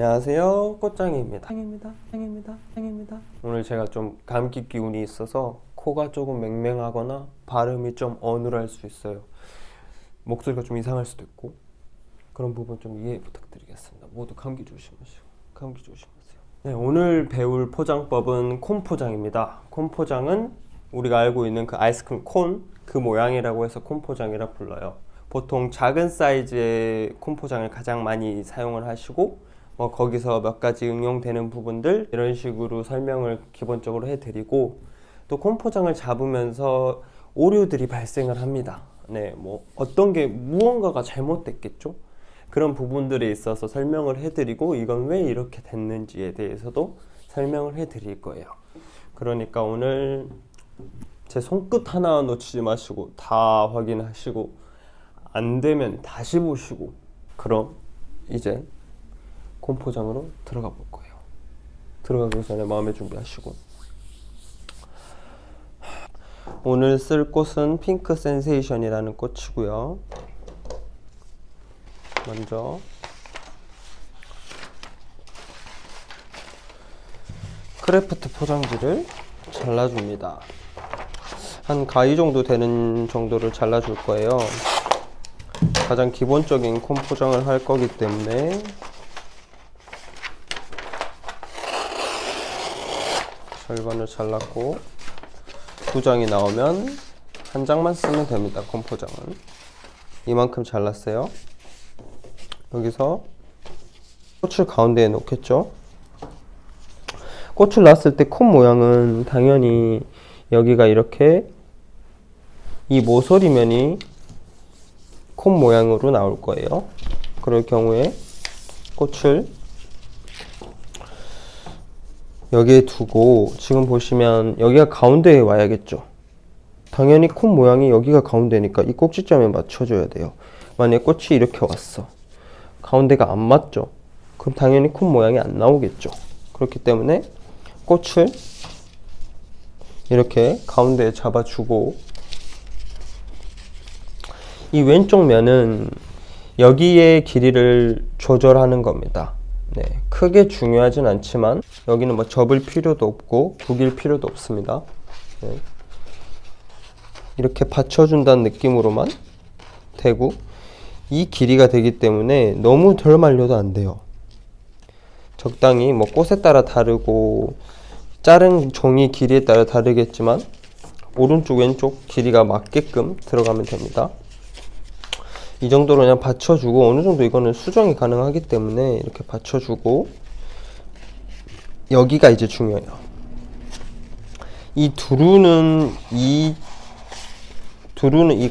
안녕하세요, 꽃장이입니다. 오늘 제가 좀 감기 기운이 있어서 코가 조금 맹맹하거나 발음이 좀 어눌할 수 있어요. 목소리가 좀 이상할 수도 있고 그런 부분 좀 이해 부탁드리겠습니다. 모두 감기 조심하세요. 네, 오늘 배울 포장법은 콘 포장입니다. 콘 포장은 우리가 알고 있는 그 아이스크림 콘 그 모양이라고 해서 콘 포장이라 불러요. 보통 작은 사이즈의 콘 포장을 가장 많이 사용을 하시고 거기서 몇 가지 응용되는 부분들 이런 식으로 설명을 기본적으로 해드리고, 또 콘 포장을 잡으면서 오류들이 발생을 합니다. 네, 어떤 게 무언가가 잘못됐겠죠? 그런 부분들에 있어서 설명을 해드리고, 이건 왜 이렇게 됐는지에 대해서도 설명을 해드릴 거예요. 그러니까 오늘 제 손끝 하나 놓치지 마시고 다 확인하시고, 안 되면 다시 보시고, 그럼 이제 콘 포장으로 들어가 볼 거예요. 들어가기 전에 마음의 준비하시고. 오늘 쓸 꽃은 핑크 센세이션이라는 꽃이고요. 먼저 크래프트 포장지를 잘라줍니다. 한 가위 정도 되는 정도를 잘라줄 거예요. 가장 기본적인 콘 포장을 할 거기 때문에 절반을 잘랐고, 2장이 나오면 1장만 쓰면 됩니다. 콘 포장은 이만큼 잘랐어요. 여기서 꽃을 가운데에 놓겠죠. 꽃을 놨을 때 콘 모양은 당연히 여기가 이렇게 이 모서리면이 콘 모양으로 나올 거예요. 그럴 경우에 꽃을 여기에 두고, 지금 보시면 여기가 가운데에 와야겠죠. 당연히 콘 모양이 여기가 가운데니까 이 꼭지점에 맞춰줘야 돼요. 만약에 꽃이 이렇게 왔어, 가운데가 안 맞죠? 그럼 당연히 콘 모양이 안 나오겠죠. 그렇기 때문에 꽃을 이렇게 가운데에 잡아주고, 이 왼쪽 면은 여기의 길이를 조절하는 겁니다. 네, 크게 중요하진 않지만 여기는 접을 필요도 없고 구길 필요도 없습니다. 네. 이렇게 받쳐준다는 느낌으로만 대고, 이 길이가 되기 때문에 너무 덜 말려도 안 돼요. 적당히 꽃에 따라 다르고 자른 종이 길이에 따라 다르겠지만 오른쪽 왼쪽 길이가 맞게끔 들어가면 됩니다. 이 정도로 그냥 받쳐주고, 어느 정도 이거는 수정이 가능하기 때문에 이렇게 받쳐주고, 여기가 이제 중요해요. 이 두루는 이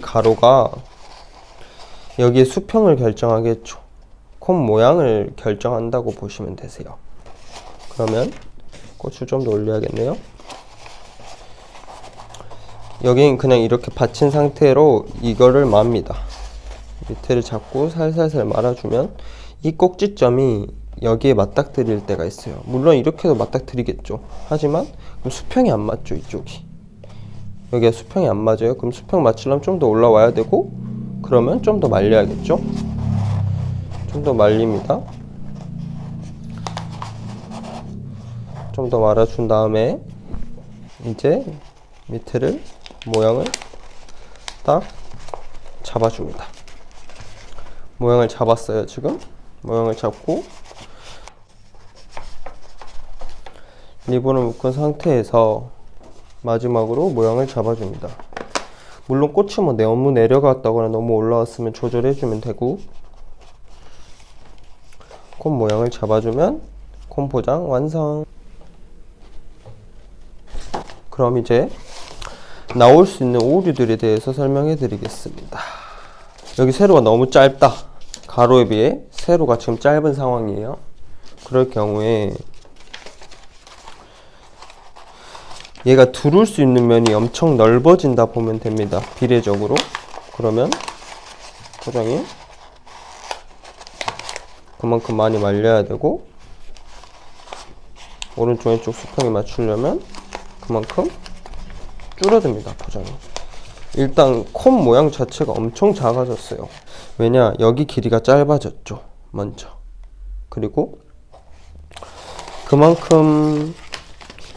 가로가 여기에 수평을 결정하겠죠. 콘 모양을 결정한다고 보시면 되세요. 그러면 꽃을 좀 더 올려야겠네요. 여기는 그냥 이렇게 받친 상태로 이거를 맙니다. 밑에를 잡고 살살살 말아주면 이 꼭지점이 여기에 맞닥뜨릴 때가 있어요. 물론 이렇게도 맞닥뜨리겠죠. 하지만 그럼 수평이 안 맞죠. 이쪽이 여기가 수평이 안 맞아요. 그럼 수평 맞추려면 좀 더 올라와야 되고, 그러면 좀 더 말려야겠죠. 좀 더 말립니다. 좀 더 말아준 다음에 이제 밑에를 모양을 딱 잡아줍니다. 모양을 잡았어요. 지금 모양을 잡고 리본을 묶은 상태에서 마지막으로 모양을 잡아줍니다. 물론 꽃이 너무 내려갔다거나 너무 올라왔으면 조절해주면 되고, 콘 모양을 잡아주면 콘 포장 완성. 그럼 이제 나올 수 있는 오류들에 대해서 설명해 드리겠습니다. 여기 세로가 너무 짧다. 가로에 비해 세로가 지금 짧은 상황이에요. 그럴 경우에 얘가 두를 수 있는 면이 엄청 넓어진다 보면 됩니다. 비례적으로. 그러면 포장이 그만큼 많이 말려야 되고, 오른쪽 왼쪽 수평에 맞추려면 그만큼 줄어듭니다. 포장이. 일단 콘 모양 자체가 엄청 작아졌어요. 왜냐, 여기 길이가 짧아졌죠. 먼저. 그리고 그만큼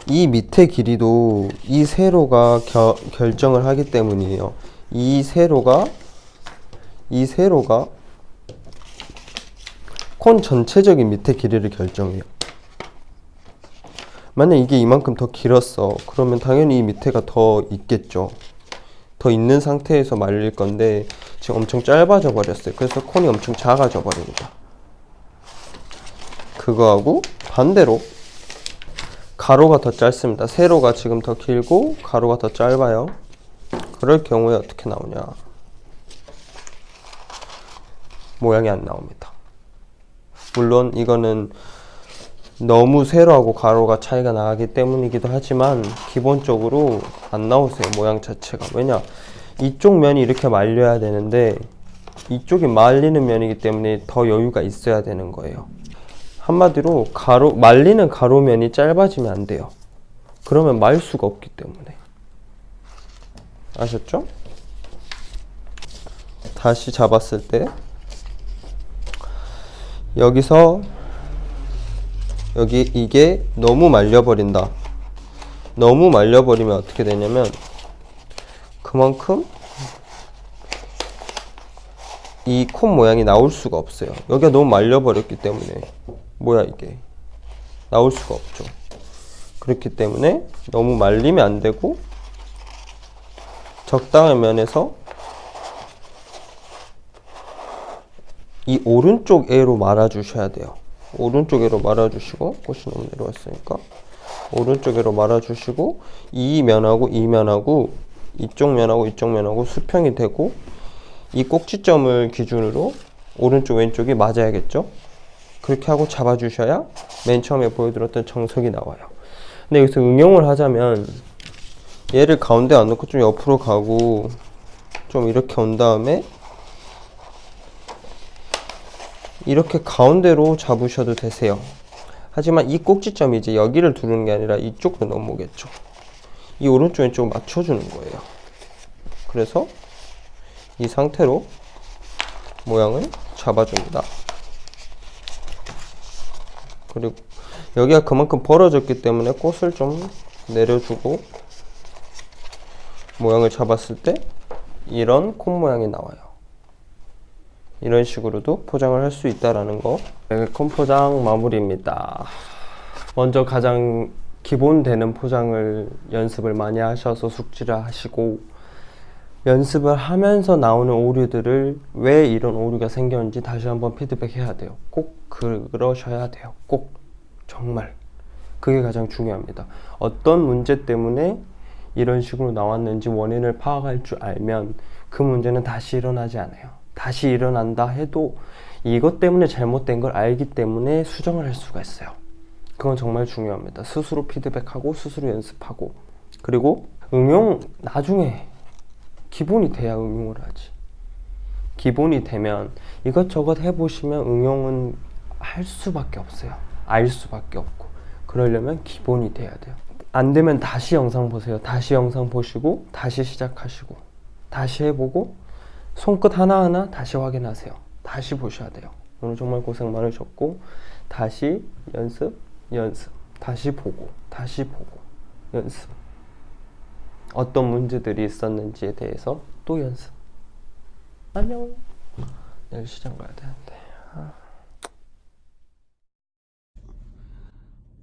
이 밑에 길이도 이 세로가 결정을 하기 때문이에요. 이 세로가 콘 전체적인 밑에 길이를 결정해요. 만약 이게 이만큼 더 길었어. 그러면 당연히 이 밑에가 더 있겠죠. 더 있는 상태에서 말릴 건데 지금 엄청 짧아져 버렸어요. 그래서 콘이 엄청 작아져 버립니다. 그거하고 반대로 가로가 더 짧습니다. 세로가 지금 더 길고 가로가 더 짧아요. 그럴 경우에 어떻게 나오냐? 모양이 안 나옵니다. 물론 이거는 너무 세로하고 가로가 차이가 나기 때문이기도 하지만 기본적으로 안 나오세요. 모양 자체가. 왜냐? 이쪽 면이 이렇게 말려야 되는데 이쪽이 말리는 면이기 때문에 더 여유가 있어야 되는 거예요. 한마디로 말리는 가로면이 짧아지면 안 돼요. 그러면 말 수가 없기 때문에. 아셨죠? 다시 잡았을 때 여기서 여기 이게 너무 말려버린다. 너무 말려버리면 어떻게 되냐면 그만큼 이 콘 모양이 나올 수가 없어요. 여기가 너무 말려버렸기 때문에 뭐야 이게 나올 수가 없죠. 그렇기 때문에 너무 말리면 안 되고 적당한 면에서 이 오른쪽 애로 말아주셔야 돼요. 오른쪽 애로 말아주시고 꽃이 너무 내려왔으니까 오른쪽 애로 말아주시고 이 면하고 이 면하고 이쪽 면하고 이쪽 면하고 수평이 되고 이 꼭지점을 기준으로 오른쪽 왼쪽이 맞아야겠죠. 그렇게 하고 잡아주셔야 맨 처음에 보여드렸던 정석이 나와요. 근데 여기서 응용을 하자면 얘를 가운데 안 놓고 좀 옆으로 가고 좀 이렇게 온 다음에 이렇게 가운데로 잡으셔도 되세요. 하지만 이 꼭지점이 이제 여기를 두르는 게 아니라 이쪽으로 넘어오겠죠. 이 오른쪽 왼쪽을 맞춰주는 거예요. 그래서 이 상태로 모양을 잡아줍니다. 그리고 여기가 그만큼 벌어졌기 때문에 꽃을 좀 내려주고 모양을 잡았을 때 이런 콘 모양이 나와요. 이런 식으로도 포장을 할 수 있다라는 거. 콘 포장 마무리입니다. 먼저 가장 기본 되는 포장을 연습을 많이 하셔서 숙지를 하시고 연습을 하면서 나오는 오류들을 왜 이런 오류가 생겼는지 다시 한번 피드백해야 돼요. 꼭 그러셔야 돼요. 꼭 정말 그게 가장 중요합니다. 어떤 문제 때문에 이런 식으로 나왔는지 원인을 파악할 줄 알면 그 문제는 다시 일어나지 않아요. 다시 일어난다 해도 이것 때문에 잘못된 걸 알기 때문에 수정을 할 수가 있어요. 그건 정말 중요합니다. 스스로 피드백하고 스스로 연습하고 그리고 응용 나중에 기본이 돼야 응용을 하지. 기본이 되면 이것저것 해보시면 응용은 할 수밖에 없어요. 알 수밖에 없고 그러려면 기본이 돼야 돼요. 안 되면 다시 영상 보세요. 다시 영상 보시고 다시 시작하시고 다시 해보고 손끝 하나하나 다시 확인하세요. 다시 보셔야 돼요. 오늘 정말 고생 많으셨고 다시 연습 다시 보고 연습 어떤 문제들이 있었는지에 대해서 또 연습. 안녕. 내일 시장 가야 되는데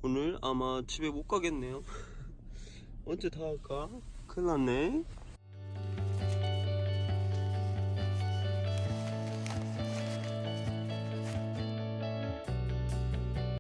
오늘 아마 집에 못 가겠네요. 언제 다 할까? 큰일 났네.